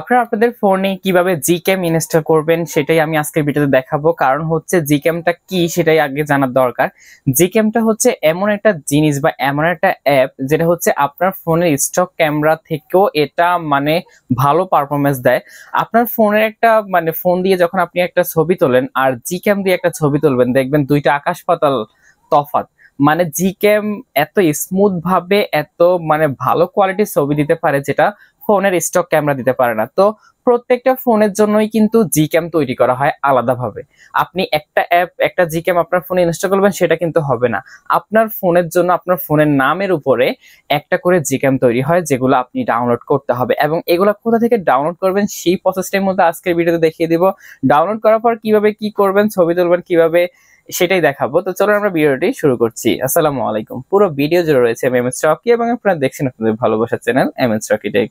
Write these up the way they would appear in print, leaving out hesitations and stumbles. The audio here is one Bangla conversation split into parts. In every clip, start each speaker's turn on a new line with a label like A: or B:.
A: আপনারা আপনাদের ফোনে কিভাবে GCam ইনস্টল করবেন সেটাই আমি আজকের ভিডিওতে দেখাবো। কারণ হচ্ছে GCamটা কি সেটাই আগে জানার দরকার। GCamটা হচ্ছে এমন একটা জিনিস বা এমন একটা অ্যাপ যেটা হচ্ছে আপনার ফোনের স্টক ক্যামেরা থেকেও এটা মানে ভালো পারফরমেন্স দেয়। আপনার ফোনের একটা মানে ফোন দিয়ে যখন আপনি একটা ছবি তোলেন আর GCam দিয়ে একটা ছবি তুলবেন, দেখবেন দুইটা আকাশ পাতাল তফাৎ। মানে GCam এত স্মুথ ভাবে এত মানে ভালো কোয়ালিটির ছবি দিতে পারে যেটা ফোনের স্টক ক্যামেরা দিতে পারে না। তো প্রত্যেকটা ফোনের জন্যই কিন্তু GCam তৈরি করা হয় আলাদাভাবে। আপনি একটা অ্যাপ একটা GCam আপনার ফোনে ইনস্টল করবেন সেটা কিন্তু হবে না। আপনার ফোনের জন্য আপনার ফোনের নামের উপরে একটা করে GCam তৈরি হয় যেগুলো আপনি ডাউনলোড করতে হবে, এবং এগুলো কোথা থেকে ডাউনলোড করবেন সেই প্রসেসটার মধ্যে আজকের ভিডিওতে দেখিয়ে দিব। ডাউনলোড করার পর কিভাবে কি করবেন, ছবি তুলবেন কিভাবে সেটাই দেখাবো। তো চলো আমরা ভিডিওটি শুরু করছি। আসসালামু আলাইকুম। পুরো ভিডিও জুড়ে রয়েছে আমি এমএস রকি এবং আপনারা দেখছেন আপনাদের ভালোবাসার চ্যানেল এমএস রকি টেক।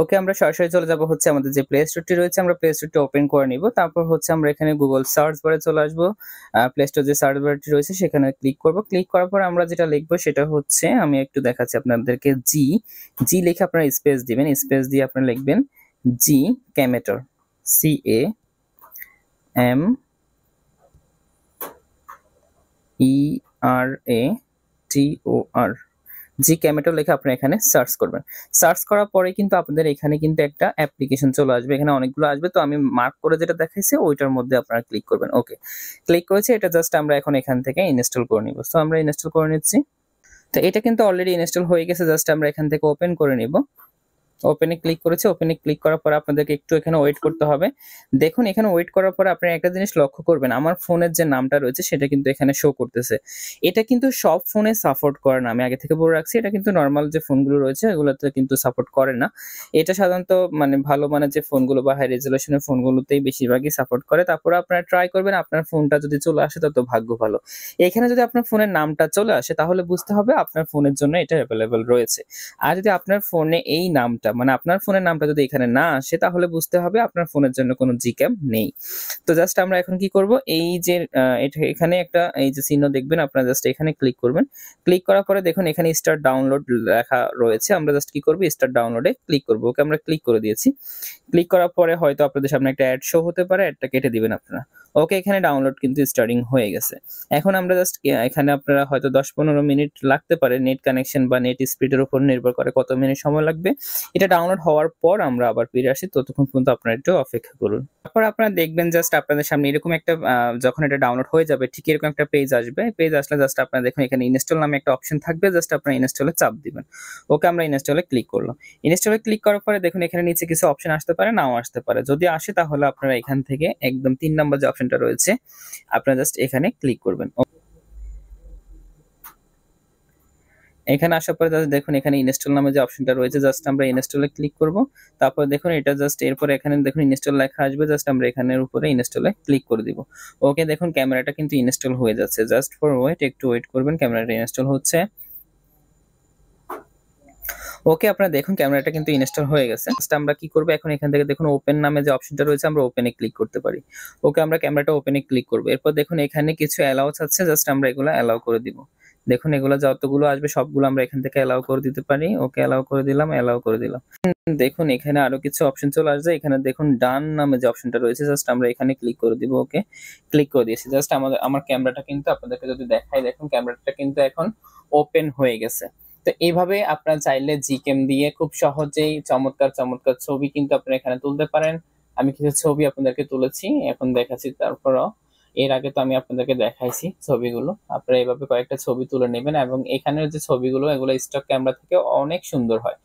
A: ওকে, আমরা সরাসরি চলে যাব হচ্ছে আমাদের যে প্লে স্টোরটি রয়েছে, আমরা প্লে স্টোরটি ওপেন করে নিব। তারপর হচ্ছে আমরা এখানে গুগল সার্চ বারে চলে আসবো। প্লে স্টোর যে সার্চ বারটি রয়েছে সেখানে ক্লিক করব। ক্লিক করার পর আমরা যেটা লিখবো সেটা হচ্ছে, আমি একটু দেখাচ্ছি আপনাদেরকে, জি লিখে আপনারা স্পেস দিবেন। স্পেস দিয়ে আপনারা লিখবেন জি ক্যামেটর, CAMETOR, জি ক্যামেটো লিখে আপনারা এখানে সার্চ করবেন। সার্চ করার পরে কিন্তু আপনাদের এখানে কিন্তু একটা অ্যাপ্লিকেশন চলে আসবে। এখানে অনেকগুলো আসবে, তো আমি মার্ক করে যেটা দেখাইছি ওইটার মধ্যে আপনারা ক্লিক করবেন। ওকে, ক্লিক করেছে, এটা জাস্ট আমরা এখন এখান থেকে ইনস্টল করে নিব। সো আমরা ইনস্টল করে নিচ্ছি। তো এটা কিন্তু অলরেডি ইনস্টল হয়ে গেছে, জাস্ট আমরা এখান থেকে ওপেন করে নিব। ওপেনে ক্লিক করেছে। ওপেনে ক্লিক করার পর আপনাদেরকে একটু এখানে ওয়েট করতে হবে। দেখুন এখানে ওয়েট করার পর আপনারা একটা জিনিস লক্ষ্য করবেন, আমার ফোনের যে নামটা রয়েছে সেটা কিন্তু এখানে শো করতেছে। এটা কিন্তু সব ফোনে সাপোর্ট করে না, আমি আগে থেকে বলে রাখছি। এটা কিন্তু নর্মাল যে ফোনগুলো রয়েছে এগুলোতে কিন্তু সাপোর্ট করে না। এটা সাধারণত মানে ভালো মানের যে ফোনগুলো বা হাই রেজলিউশনের ফোনগুলোতেই বেশিরভাগই সাপোর্ট করে। তারপরে আপনারা ট্রাই করবেন, আপনার ফোনটা যদি চলে আসে তত ভাগ্য ভালো। এখানে যদি আপনার ফোনের নামটা চলে আসে তাহলে বুঝতে হবে আপনার ফোনের জন্য এটা অ্যাভেলেবেল রয়েছে। আর যদি আপনার ফোনে এই নামটা মানে আপনার ফোনের নামটা যদি এখানে না আসে তাহলে বুঝতে হবে আপনার ফোনের জন্য কোনো GCam নেই। তো জাস্ট আমরা এখন কি করব, এই যে এখানে একটা এই যে চিহ্ন দেখবেন, আপনারা জাস্ট এখানে ক্লিক করবেন। ক্লিক করার পরে দেখুন এখানে স্টার্ট ডাউনলোড লেখা রয়েছে, আমরা জাস্ট কি করব, স্টার্ট ডাউনলোডে ক্লিক করব। ওকে, আমরা ক্লিক করে দিয়েছি। ক্লিক করার পরে হয়তো আপনাদের সামনে একটা অ্যাড শো হতে পারে, অ্যাডটা কেটে দিবেন আপনারা। ওকে, এখানে ডাউনলোড কিন্তু স্টার্টিং হয়ে গেছে। এখন আমরা জাস্ট এখানে আপনারা হয়তো 10-15 মিনিট লাগতে পারে, নেট কানেকশন বা নেট স্পিডের উপর নির্ভর করে কত মিনিট সময় লাগবে। এটা ডাউনলোড হওয়ার পর আমরা আবার ফিরে আসি, ততক্ষণ পর্যন্ত আপনারা একটু অপেক্ষা করুন। তারপর আপনারা দেখবেন জাস্ট আপনাদের সামনে এরকম একটা যখন এটা ডাউনলোড হয়ে যাবে ঠিক এরকম একটা পেজ আসবে। পেজ আসলে জাস্ট আপনারা দেখুন এখানে ইনস্টল নামে একটা অপশন থাকবে, জাস্ট আপনারা ইনস্টলে চাপ দিবেন। ওকে, আমরা ইনস্টলে ক্লিক করলাম। ইনস্টলে ক্লিক করার পরে দেখুন এখানে নিচে কিছু অপশন আসতে পারে, নাও আসতে পারে। যদি আসে তাহলে আপনারা এখান থেকে একদম 3 নম্বর যে অপশনটা রয়েছে আপনারা জাস্ট এখানে ক্লিক করবেন। এখানে আসার পরে জাস্ট দেখুন এখানে ইনস্টল নামে যে অপশনটা রয়েছে জাস্ট আমরা ইনস্টলে ক্লিক করব। তারপর দেখুন এটা জাস্ট এরপরে এখানে দেখুন ইনস্টল লেখা আসবে, জাস্ট আমরা এখানের উপরে ইনস্টলে ক্লিক করে দিব। ওকে, দেখুন ক্যামেরাটা কিন্তু ইনস্টল হয়ে যাচ্ছে। জাস্ট ফর ওয়েট, একটু ওয়েট করবেন, ক্যামেরাটা ইনস্টল হচ্ছে। ওকে, আপনারা দেখুন ক্যামেরাটা কিন্তু ইনস্টল হয়ে গেছে। জাস্ট আমরা কি করব, এখন এখান থেকে দেখুন ওপেন নামে যে অপশনটা রয়েছে আমরা ওপেনে ক্লিক করতে পারি। ওকে, আমরা ক্যামেরাটা ওপেনে ক্লিক করব। এরপর দেখুন এখানে কিছু অ্যালাউস আছে, জাস্ট আমরা এগুলো অ্যালাউ করে দিব। দেখুন এগুলো যতগুলো আসবে সবগুলো আমরা এখান থেকে অ্যালাউ করে দিতে পারি। ওকে, অ্যালাউ করে দিলাম, অ্যালাউ করে দিলাম। দেখুন এখানে আরো কিছু অপশন চলে আসবে। এখানে দেখুন ডান নামে যে অপশনটা রয়েছে জাস্ট আমরা এখানে ক্লিক করে দিব। ওকে, ক্লিক করে দিয়েছি। জাস্ট আমার ক্যামেরাটা কিন্তু আপনাদেরকে যদি দেখাই, দেখুন ক্যামেরাটা কিন্তু এখন ওপেন হয়ে গেছে। তো এইভাবে আপনারা চাইলে GCam দিয়ে খুব সহজেই চমৎকার চমৎকার ছবি কিন্তু আপনারা এখানে তুলতে পারেন। আমি কিছু ছবি আপনাদেরকে তুলেছি, এখন দেখাচ্ছি। তারপরও এর আগে তো আমি আপনাদেরকে দেখাইছি ছবিগুলো। আপনারা এইভাবে কয়েকটা ছবি তুলে নেবেন, এবং এখানের যে ছবিগুলো এগুলো স্টক ক্যামেরা থেকে অনেক সুন্দর হয়।